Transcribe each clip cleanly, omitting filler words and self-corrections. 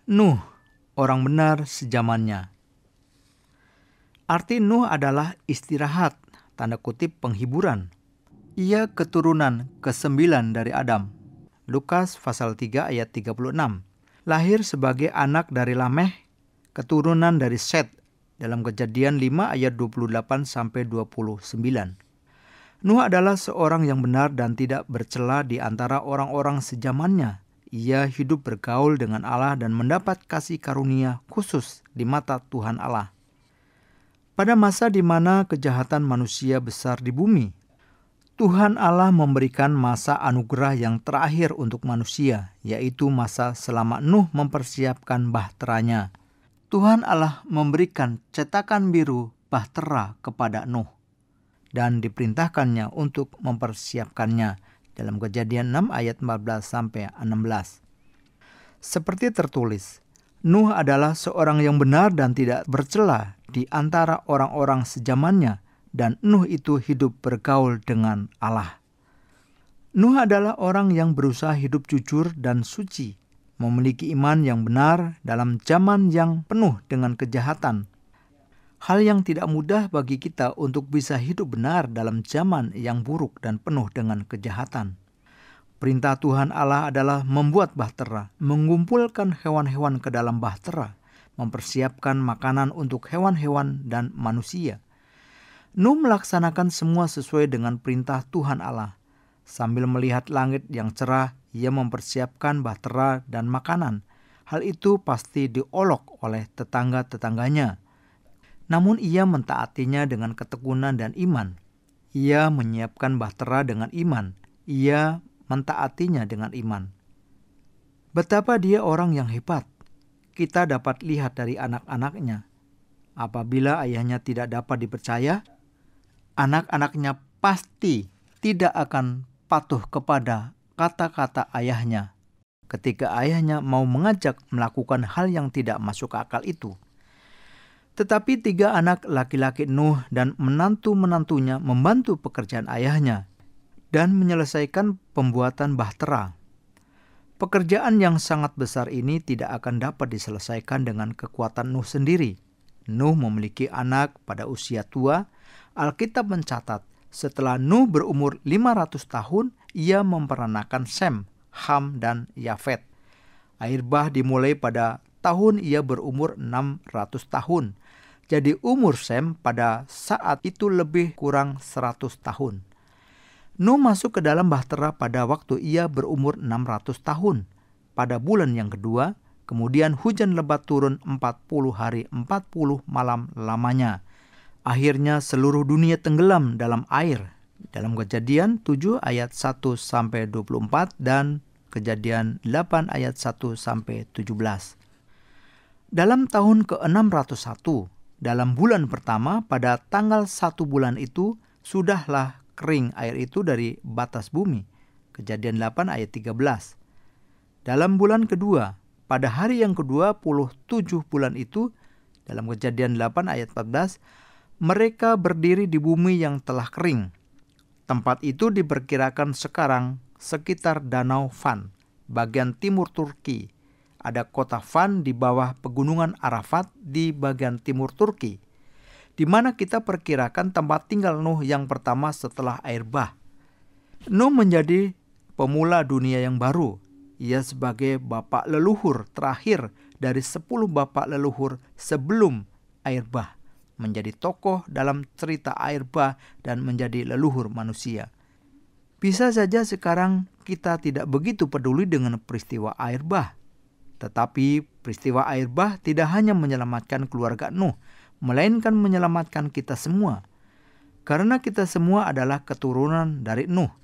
Nuh, orang benar sezamannya. Arti Nuh adalah istirahat, tanda kutip penghiburan. Ia keturunan ke-9 dari Adam. Lukas pasal 3 ayat 36. Lahir sebagai anak dari Lameh, keturunan dari Set, dalam Kejadian 5 ayat 28 sampai 29. Nuh adalah seorang yang benar dan tidak bercela di antara orang-orang sezamannya. Ia hidup bergaul dengan Allah dan mendapat kasih karunia khusus di mata Tuhan Allah. Pada masa di mana kejahatan manusia besar di bumi, Tuhan Allah memberikan masa anugerah yang terakhir untuk manusia, yaitu masa selama Nuh mempersiapkan bahteranya. Tuhan Allah memberikan cetakan biru bahtera kepada Nuh dan diperintahkannya untuk mempersiapkannya dalam Kejadian 6 ayat 14 sampai 16. Seperti tertulis, Nuh adalah seorang yang benar dan tidak bercela di antara orang-orang sezamannya, dan Nuh itu hidup bergaul dengan Allah. Nuh adalah orang yang berusaha hidup jujur dan suci, memiliki iman yang benar dalam zaman yang penuh dengan kejahatan. Hal yang tidak mudah bagi kita untuk bisa hidup benar dalam zaman yang buruk dan penuh dengan kejahatan. Perintah Tuhan Allah adalah membuat bahtera, mengumpulkan hewan-hewan ke dalam bahtera, mempersiapkan makanan untuk hewan-hewan dan manusia. Nuh melaksanakan semua sesuai dengan perintah Tuhan Allah. Sambil melihat langit yang cerah, ia mempersiapkan bahtera dan makanan. Hal itu pasti diolok oleh tetangga-tetangganya. Namun ia mentaatinya dengan ketekunan dan iman. Ia menyiapkan bahtera dengan iman. Ia mentaatinya dengan iman. Betapa dia orang yang hebat. Kita dapat lihat dari anak-anaknya. Apabila ayahnya tidak dapat dipercaya, anak-anaknya pasti tidak akan patuh kepada kata-kata ayahnya ketika ayahnya mau mengajak melakukan hal yang tidak masuk akal itu. Tetapi 3 anak laki-laki Nuh dan menantu-menantunya membantu pekerjaan ayahnya dan menyelesaikan pembuatan bahtera. Pekerjaan yang sangat besar ini tidak akan dapat diselesaikan dengan kekuatan Nuh sendiri. Nuh memiliki anak pada usia tua. Alkitab mencatat, setelah Nuh berumur 500 tahun, ia memperanakan Sem, Ham, dan Yafet. Air bah dimulai pada tahun ia berumur 600 tahun. Jadi umur Sem pada saat itu lebih kurang 100 tahun. Nuh masuk ke dalam bahtera pada waktu ia berumur 600 tahun. Pada bulan yang kedua, kemudian hujan lebat turun 40 hari 40 malam lamanya. Akhirnya seluruh dunia tenggelam dalam air. Dalam Kejadian 7 ayat 1 sampai 24 dan Kejadian 8 ayat 1 sampai 17. Dalam tahun ke-601, dalam bulan pertama pada tanggal 1 bulan itu, sudahlah kering air itu dari batas bumi. Kejadian 8 ayat 13. Dalam bulan kedua, pada hari yang ke-27 bulan itu, dalam Kejadian 8 ayat 14, mereka berdiri di bumi yang telah kering. Tempat itu diperkirakan sekarang sekitar Danau Van, bagian timur Turki. Ada kota Van di bawah pegunungan Arafat di bagian timur Turki, di mana kita perkirakan tempat tinggal Nuh yang pertama setelah air bah. Nuh menjadi pemula dunia yang baru. Ia sebagai bapak leluhur terakhir dari 10 bapak leluhur sebelum air bah, menjadi tokoh dalam cerita air bah dan menjadi leluhur manusia. Bisa saja sekarang kita tidak begitu peduli dengan peristiwa air bah. Tetapi peristiwa air bah tidak hanya menyelamatkan keluarga Nuh, melainkan menyelamatkan kita semua. Karena kita semua adalah keturunan dari Nuh.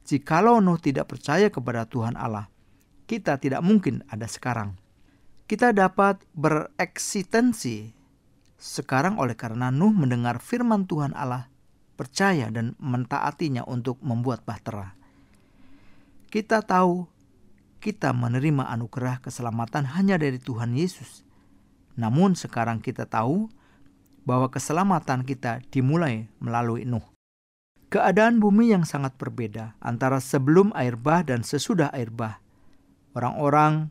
Jikalau Nuh tidak percaya kepada Tuhan Allah, kita tidak mungkin ada sekarang. Kita dapat bereksistensi sekarang oleh karena Nuh mendengar firman Tuhan Allah, percaya dan mentaatinya untuk membuat bahtera. Kita tahu kita menerima anugerah keselamatan hanya dari Tuhan Yesus. Namun sekarang kita tahu bahwa keselamatan kita dimulai melalui Nuh. Keadaan bumi yang sangat berbeda antara sebelum air bah dan sesudah air bah. Orang-orang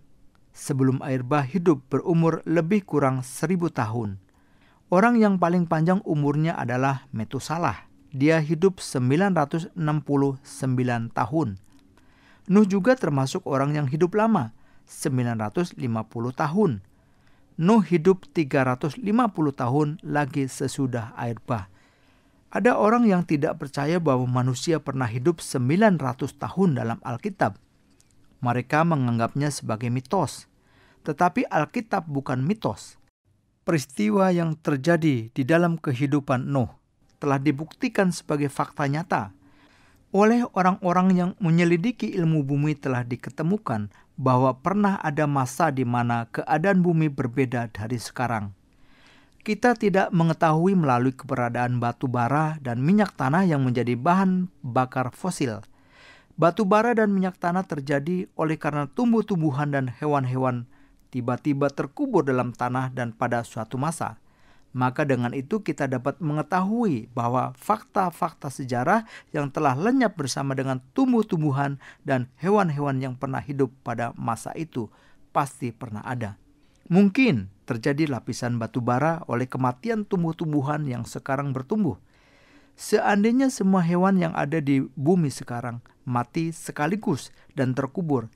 sebelum air bah hidup berumur lebih kurang 1000 tahun. Orang yang paling panjang umurnya adalah Metusalah. Dia hidup 969 tahun. Nuh juga termasuk orang yang hidup lama, 950 tahun. Nuh hidup 350 tahun lagi sesudah air bah. Ada orang yang tidak percaya bahwa manusia pernah hidup 900 tahun dalam Alkitab. Mereka menganggapnya sebagai mitos. Tetapi Alkitab bukan mitos. Peristiwa yang terjadi di dalam kehidupan Nuh telah dibuktikan sebagai fakta nyata. Oleh orang-orang yang menyelidiki ilmu bumi telah diketemukan bahwa pernah ada masa di mana keadaan bumi berbeda dari sekarang. Kita tidak mengetahui melalui keberadaan batu bara dan minyak tanah yang menjadi bahan bakar fosil. Batu bara dan minyak tanah terjadi oleh karena tumbuh-tumbuhan dan hewan-hewan tiba-tiba terkubur dalam tanah dan pada suatu masa. Maka dengan itu kita dapat mengetahui bahwa fakta-fakta sejarah yang telah lenyap bersama dengan tumbuh-tumbuhan dan hewan-hewan yang pernah hidup pada masa itu pasti pernah ada. Mungkin terjadi lapisan batu bara oleh kematian tumbuh-tumbuhan yang sekarang bertumbuh. Seandainya semua hewan yang ada di bumi sekarang mati sekaligus dan terkubur,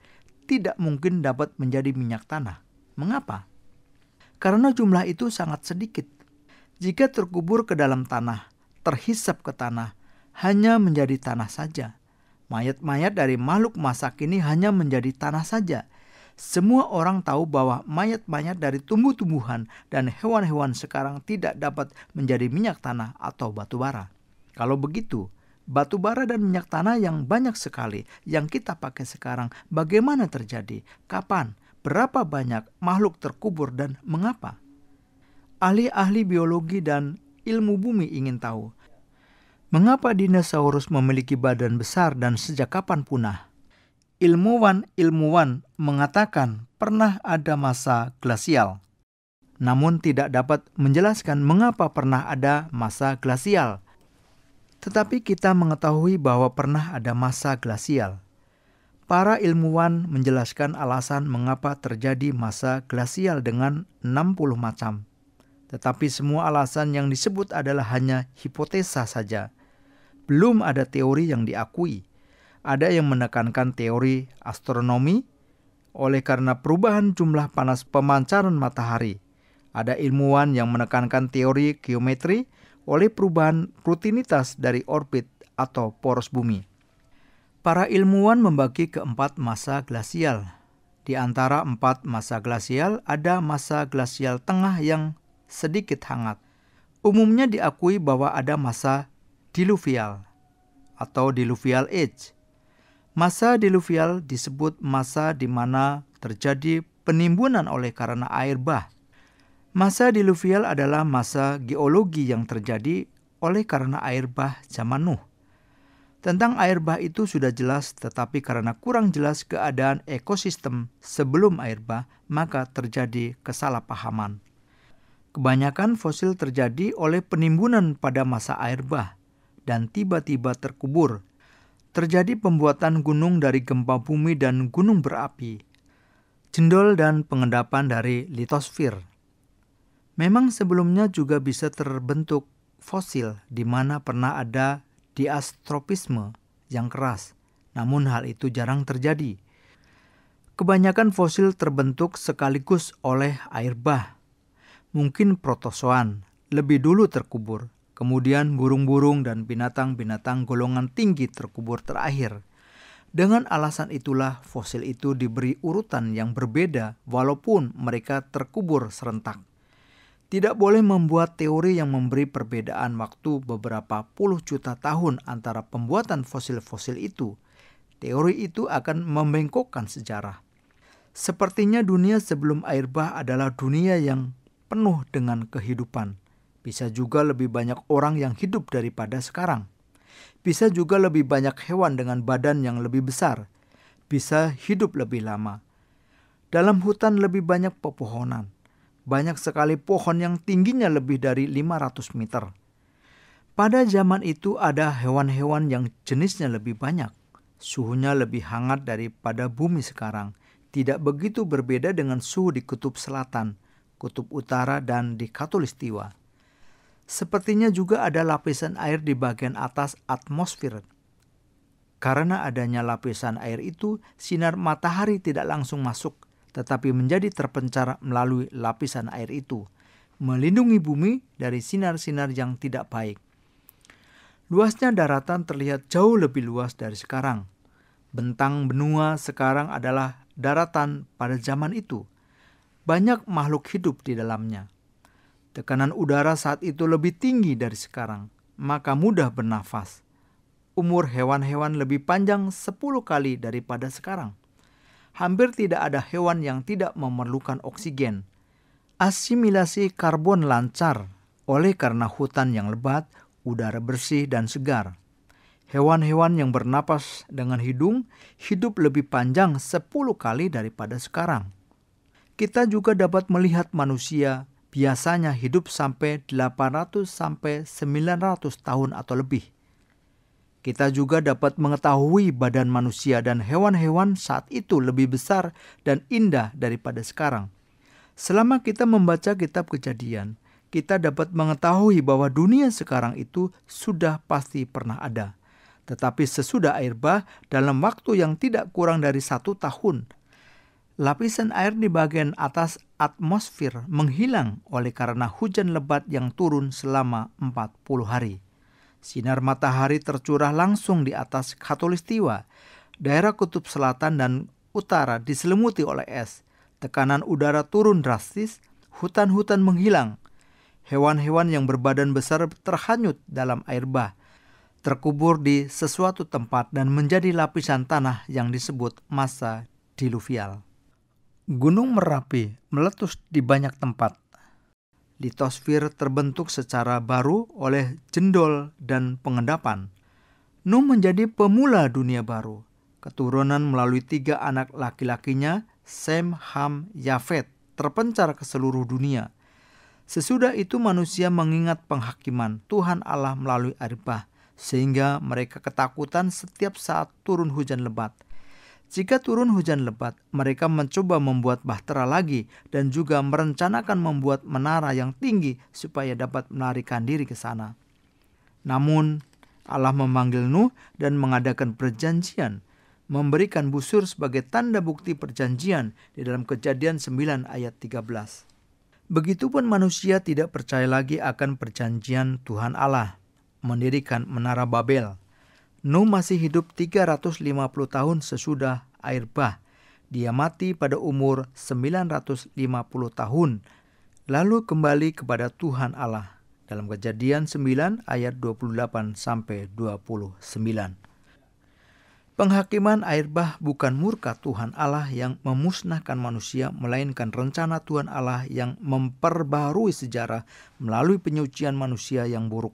tidak mungkin dapat menjadi minyak tanah. Mengapa? Karena jumlah itu sangat sedikit. Jika terkubur ke dalam tanah, terhisap ke tanah, hanya menjadi tanah saja. Mayat-mayat dari makhluk masa kini hanya menjadi tanah saja. Semua orang tahu bahwa mayat-mayat dari tumbuh-tumbuhan dan hewan-hewan sekarang tidak dapat menjadi minyak tanah atau batu bara. Kalau begitu, batu bara dan minyak tanah yang banyak sekali yang kita pakai sekarang bagaimana terjadi? Kapan? Berapa banyak makhluk terkubur dan mengapa? Ahli-ahli biologi dan ilmu bumi ingin tahu, mengapa dinosaurus memiliki badan besar dan sejak kapan punah? Ilmuwan mengatakan pernah ada masa glasial, namun tidak dapat menjelaskan mengapa pernah ada masa glasial. Tetapi kita mengetahui bahwa pernah ada masa glasial. Para ilmuwan menjelaskan alasan mengapa terjadi masa glasial dengan 60 macam. Tetapi semua alasan yang disebut adalah hanya hipotesa saja. Belum ada teori yang diakui. Ada yang menekankan teori astronomi oleh karena perubahan jumlah panas pemancaran matahari. Ada ilmuwan yang menekankan teori geometri oleh perubahan rutinitas dari orbit atau poros bumi. Para ilmuwan membagi ke 4 masa glasial. Di antara 4 masa glasial ada masa glasial tengah yang sedikit hangat. Umumnya diakui bahwa ada masa diluvial atau diluvial age. Masa diluvial disebut masa di mana terjadi penimbunan oleh karena air bah. Masa diluvial adalah masa geologi yang terjadi oleh karena air bah zaman Nuh. Tentang air bah itu sudah jelas, tetapi karena kurang jelas keadaan ekosistem sebelum air bah, maka terjadi kesalahpahaman. Kebanyakan fosil terjadi oleh penimbunan pada masa air bah dan tiba-tiba terkubur. Terjadi pembuatan gunung dari gempa bumi dan gunung berapi, cendol dan pengendapan dari litosfer. Memang sebelumnya juga bisa terbentuk fosil di mana pernah ada diastropisme yang keras, namun hal itu jarang terjadi. Kebanyakan fosil terbentuk sekaligus oleh air bah. Mungkin protozoan lebih dulu terkubur, kemudian burung-burung dan binatang-binatang golongan tinggi terkubur terakhir. Dengan alasan itulah fosil itu diberi urutan yang berbeda walaupun mereka terkubur serentak. Tidak boleh membuat teori yang memberi perbedaan waktu beberapa puluh juta tahun antara pembuatan fosil-fosil itu. Teori itu akan membengkokkan sejarah. Sepertinya dunia sebelum air bah adalah dunia yang penuh dengan kehidupan. Bisa juga lebih banyak orang yang hidup daripada sekarang. Bisa juga lebih banyak hewan dengan badan yang lebih besar. Bisa hidup lebih lama. Dalam hutan lebih banyak pepohonan. Banyak sekali pohon yang tingginya lebih dari 500 meter. Pada zaman itu ada hewan-hewan yang jenisnya lebih banyak. Suhunya lebih hangat daripada bumi sekarang. tidak begitu berbeda dengan suhu di kutub selatan, kutub utara, dan di khatulistiwa. Sepertinya juga ada lapisan air di bagian atas atmosfer. Karena adanya lapisan air itu, sinar matahari tidak langsung masuk, tetapi menjadi terpencar melalui lapisan air itu, melindungi bumi dari sinar-sinar yang tidak baik. Luasnya daratan terlihat jauh lebih luas dari sekarang. Bentang benua sekarang adalah daratan pada zaman itu. Banyak makhluk hidup di dalamnya. Tekanan udara saat itu lebih tinggi dari sekarang, maka mudah bernafas. Umur hewan-hewan lebih panjang 10 kali daripada sekarang. Hampir tidak ada hewan yang tidak memerlukan oksigen. Asimilasi karbon lancar oleh karena hutan yang lebat, udara bersih dan segar. Hewan-hewan yang bernapas dengan hidung hidup lebih panjang 10 kali daripada sekarang. Kita juga dapat melihat manusia biasanya hidup sampai 800 sampai 900 tahun atau lebih. Kita juga dapat mengetahui badan manusia dan hewan-hewan saat itu lebih besar dan indah daripada sekarang. Selama kita membaca kitab Kejadian, kita dapat mengetahui bahwa dunia sekarang itu sudah pasti pernah ada. Tetapi sesudah air bah, dalam waktu yang tidak kurang dari 1 tahun, lapisan air di bagian atas atmosfer menghilang oleh karena hujan lebat yang turun selama 40 hari. Sinar matahari tercurah langsung di atas khatulistiwa. Daerah kutub selatan dan utara diselimuti oleh es. Tekanan udara turun drastis, hutan-hutan menghilang. Hewan-hewan yang berbadan besar terhanyut dalam air bah, terkubur di sesuatu tempat dan menjadi lapisan tanah yang disebut masa diluvial. Gunung Merapi meletus di banyak tempat. Litosfer terbentuk secara baru oleh jendol dan pengendapan. Nuh menjadi pemula dunia baru. Keturunan melalui 3 anak laki-lakinya, Sem, Ham, Yafet, terpencar ke seluruh dunia. Sesudah itu manusia mengingat penghakiman Tuhan Allah melalui air bah, sehingga mereka ketakutan setiap saat turun hujan lebat. Jika turun hujan lebat, mereka mencoba membuat bahtera lagi dan juga merencanakan membuat menara yang tinggi supaya dapat melarikan diri ke sana. Namun, Allah memanggil Nuh dan mengadakan perjanjian, memberikan busur sebagai tanda bukti perjanjian di dalam Kejadian 9 ayat 13. Begitupun manusia tidak percaya lagi akan perjanjian Tuhan Allah, mendirikan menara Babel. Nuh masih hidup 350 tahun sesudah air bah. Dia mati pada umur 950 tahun, lalu kembali kepada Tuhan Allah. Dalam Kejadian 9 ayat 28 sampai 29. Penghakiman air bah bukan murka Tuhan Allah yang memusnahkan manusia, melainkan rencana Tuhan Allah yang memperbarui sejarah melalui penyucian manusia yang buruk.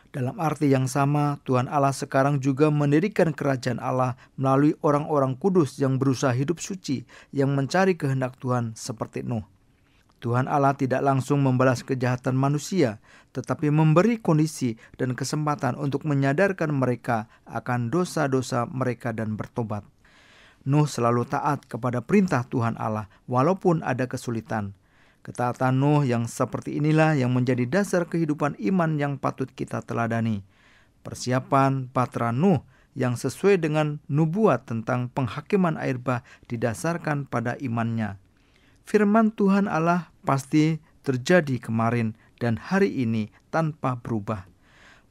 Dalam arti yang sama, Tuhan Allah sekarang juga mendirikan kerajaan Allah melalui orang-orang kudus yang berusaha hidup suci, yang mencari kehendak Tuhan seperti Nuh. Tuhan Allah tidak langsung membalas kejahatan manusia, tetapi memberi kondisi dan kesempatan untuk menyadarkan mereka akan dosa-dosa mereka dan bertobat. Nuh selalu taat kepada perintah Tuhan Allah, walaupun ada kesulitan. Ketaatan Nuh yang seperti inilah yang menjadi dasar kehidupan iman yang patut kita teladani. Persiapan bahtera Nuh yang sesuai dengan nubuat tentang penghakiman air bah didasarkan pada imannya. Firman Tuhan Allah pasti terjadi kemarin dan hari ini tanpa berubah.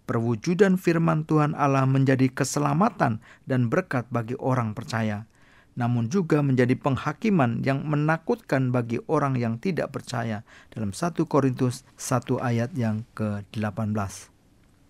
Perwujudan firman Tuhan Allah menjadi keselamatan dan berkat bagi orang percaya, namun juga menjadi penghakiman yang menakutkan bagi orang yang tidak percaya dalam 1 Korintus 1 ayat yang ke-18.